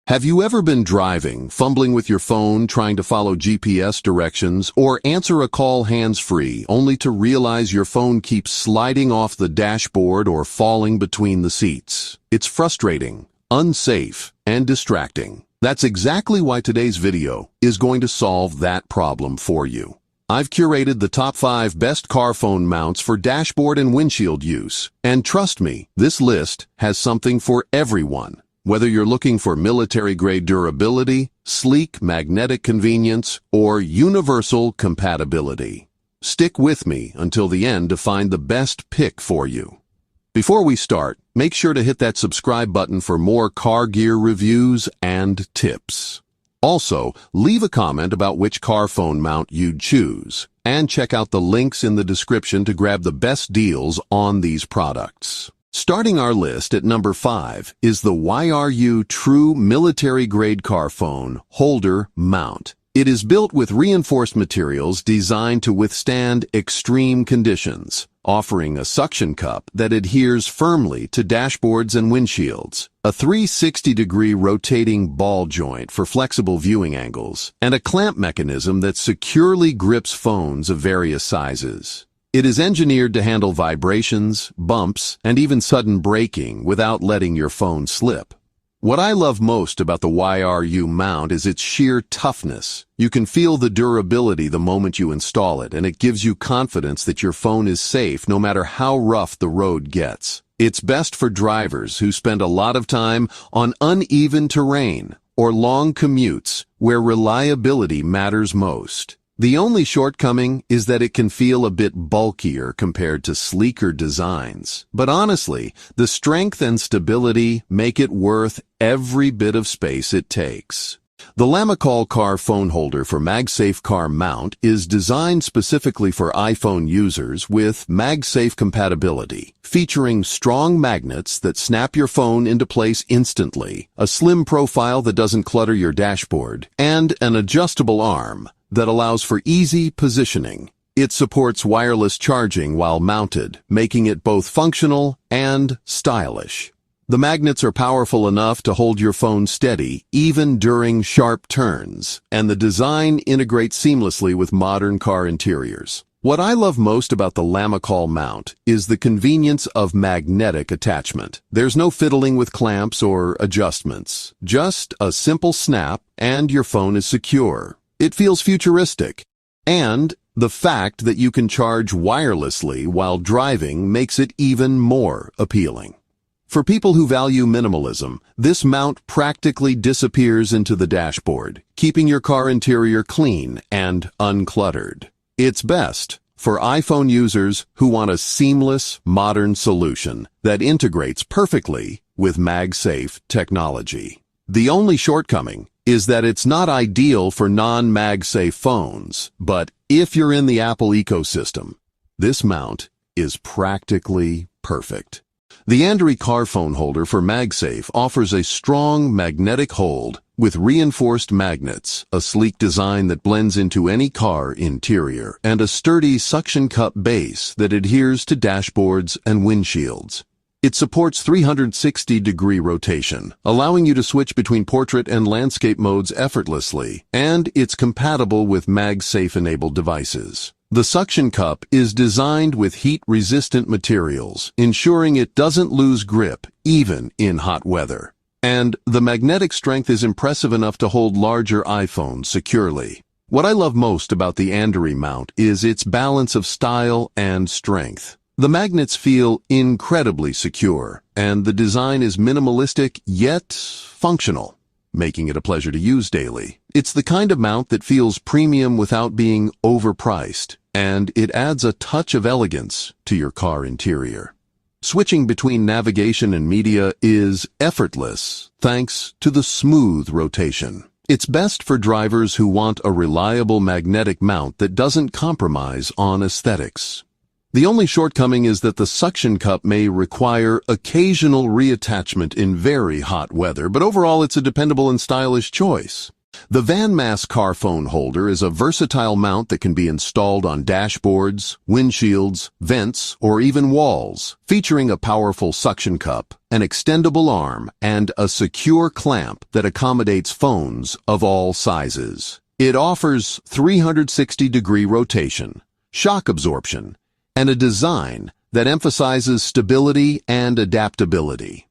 Have you ever been driving, fumbling with your phone, trying to follow GPS directions, or answer a call hands-free, only to realize your phone keeps sliding off the dashboard or falling between the seats? It's frustrating, unsafe, and distracting. That's exactly why today's video is going to solve that problem for you. I've curated the top 5 best car phone mounts for dashboard and windshield use. And trust me, this list has something for everyone. Whether you're looking for military-grade durability, sleek magnetic convenience, or universal compatibility. Stick with me until the end to find the best pick for you. Before we start, make sure to hit that subscribe button for more car gear reviews and tips. Also, leave a comment about which car phone mount you'd choose, and check out the links in the description to grab the best deals on these products. Starting our list at number 5 is the YRU True Military-Grade Car Phone Holder Mount. It is built with reinforced materials designed to withstand extreme conditions, offering a suction cup that adheres firmly to dashboards and windshields, a 360-degree rotating ball joint for flexible viewing angles, and a clamp mechanism that securely grips phones of various sizes. It is engineered to handle vibrations, bumps, and even sudden braking without letting your phone slip. What I love most about the YRU mount is its sheer toughness. You can feel the durability the moment you install it, and it gives you confidence that your phone is safe no matter how rough the road gets. It's best for drivers who spend a lot of time on uneven terrain or long commutes where reliability matters most. The only shortcoming is that it can feel a bit bulkier compared to sleeker designs. But honestly, the strength and stability make it worth every bit of space it takes. The Lamicall car phone holder for Magsafe car mount is designed specifically for iPhone users with Magsafe compatibility, featuring strong magnets that snap your phone into place instantly, a slim profile that doesn't clutter your dashboard, and an adjustable arm that allows for easy positioning. It supports wireless charging while mounted, making it both functional and stylish. The magnets are powerful enough to hold your phone steady even during sharp turns, and the design integrates seamlessly with modern car interiors. What I love most about the Lamicall mount is the convenience of magnetic attachment. There's no fiddling with clamps or adjustments. Just a simple snap and your phone is secure. It feels futuristic, and the fact that you can charge wirelessly while driving makes it even more appealing. For people who value minimalism, this mount practically disappears into the dashboard, keeping your car interior clean and uncluttered. It's best for iPhone users who want a seamless, modern solution that integrates perfectly with Magsafe technology. The only shortcoming is that it's not ideal for non-Magsafe phones, but if you're in the Apple ecosystem, this mount is practically perfect. The ANDERY car phone holder for Magsafe offers a strong magnetic hold with reinforced magnets, a sleek design that blends into any car interior, and a sturdy suction cup base that adheres to dashboards and windshields. It supports 360-degree rotation, allowing you to switch between portrait and landscape modes effortlessly, and it's compatible with Magsafe-enabled devices. The suction cup is designed with heat-resistant materials, ensuring it doesn't lose grip even in hot weather. And the magnetic strength is impressive enough to hold larger iPhones securely. What I love most about the ANDERY mount is its balance of style and strength. The magnets feel incredibly secure, and the design is minimalistic yet functional, making it a pleasure to use daily. It's the kind of mount that feels premium without being overpriced, and it adds a touch of elegance to your car interior. Switching between navigation and media is effortless thanks to the smooth rotation. It's best for drivers who want a reliable magnetic mount that doesn't compromise on aesthetics. The only shortcoming is that the suction cup may require occasional reattachment in very hot weather, but overall it's a dependable and stylish choice. The VANMASS car phone holder is a versatile mount that can be installed on dashboards, windshields, vents, or even walls, featuring a powerful suction cup, an extendable arm, and a secure clamp that accommodates phones of all sizes. It offers 360-degree rotation, shock absorption, and a design that emphasizes stability and adaptability.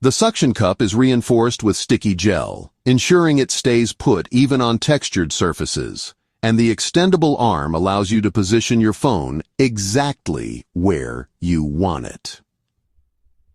The suction cup is reinforced with sticky gel, ensuring it stays put even on textured surfaces, and the extendable arm allows you to position your phone exactly where you want it.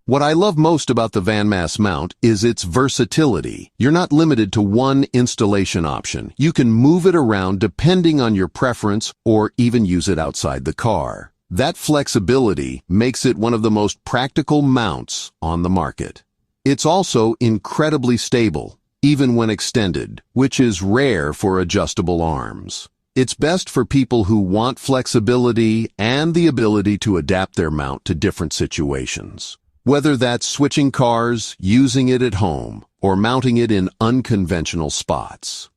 What I love most about the VANMASS mount is its versatility. You're not limited to one installation option. You can move it around depending on your preference or even use it outside the car. That flexibility makes it one of the most practical mounts on the market. It's also incredibly stable, even when extended, which is rare for adjustable arms. It's best for people who want flexibility and the ability to adapt their mount to different situations. Whether that's switching cars, using it at home, or mounting it in unconventional spots.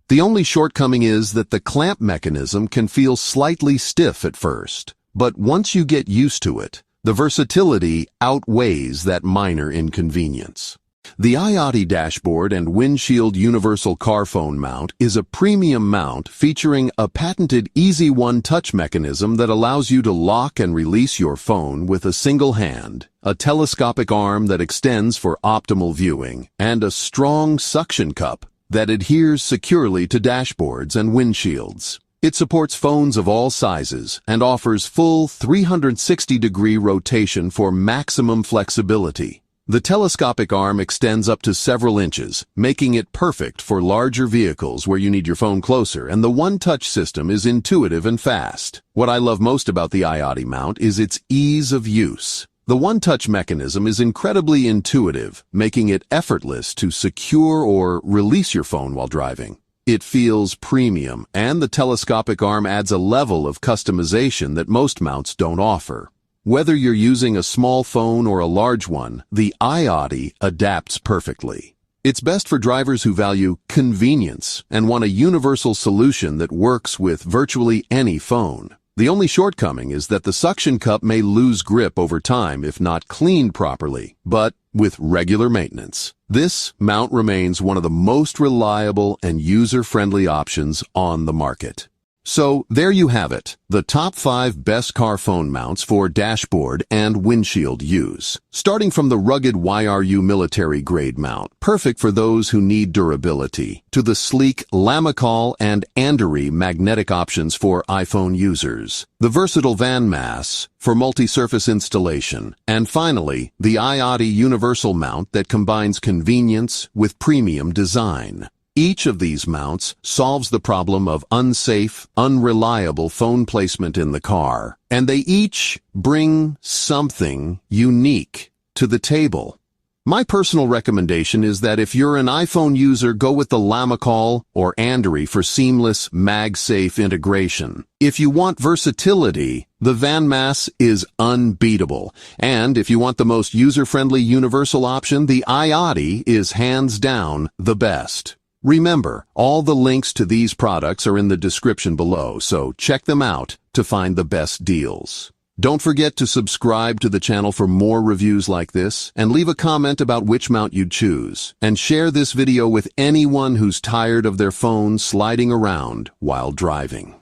The only shortcoming is that the clamp mechanism can feel slightly stiff at first, but once you get used to it, the versatility outweighs that minor inconvenience. The iOttie Dashboard and Windshield Universal Car Phone Mount is a premium mount featuring a patented Easy One touch mechanism that allows you to lock and release your phone with a single hand, a telescopic arm that extends for optimal viewing, and a strong suction cup that adheres securely to dashboards and windshields. It supports phones of all sizes and offers full 360-degree rotation for maximum flexibility. The telescopic arm extends up to several inches, making it perfect for larger vehicles where you need your phone closer, and the one-touch system is intuitive and fast. What I love most about the iOttie mount is its ease of use. The one-touch mechanism is incredibly intuitive, making it effortless to secure or release your phone while driving. It feels premium, and the telescopic arm adds a level of customization that most mounts don't offer. Whether you're using a small phone or a large one, the iOttie adapts perfectly. It's best for drivers who value convenience and want a universal solution that works with virtually any phone. The only shortcoming is that the suction cup may lose grip over time if not cleaned properly, but with regular maintenance, this mount remains one of the most reliable and user-friendly options on the market. So there you have it, the top 5 best car phone mounts for dashboard and windshield use. Starting from the rugged YRU military-grade mount, perfect for those who need durability, to the sleek Lamicall and ANDERY magnetic options for iPhone users, the versatile VANMASS for multi-surface installation, and finally, the iOttie universal mount that combines convenience with premium design. Each of these mounts solves the problem of unsafe, unreliable phone placement in the car, and they each bring something unique to the table. My personal recommendation is that if you're an iPhone user, go with the Lamicall or ANDERY for seamless Magsafe integration. If you want versatility, the VANMASS is unbeatable. And if you want the most user-friendly universal option, the iOttie is hands down the best. Remember, all the links to these products are in the description below, so check them out to find the best deals. Don't forget to subscribe to the channel for more reviews like this, and leave a comment about which mount you'd choose. And share this video with anyone who's tired of their phone sliding around while driving.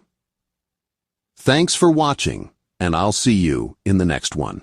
Thanks for watching, and I'll see you in the next one.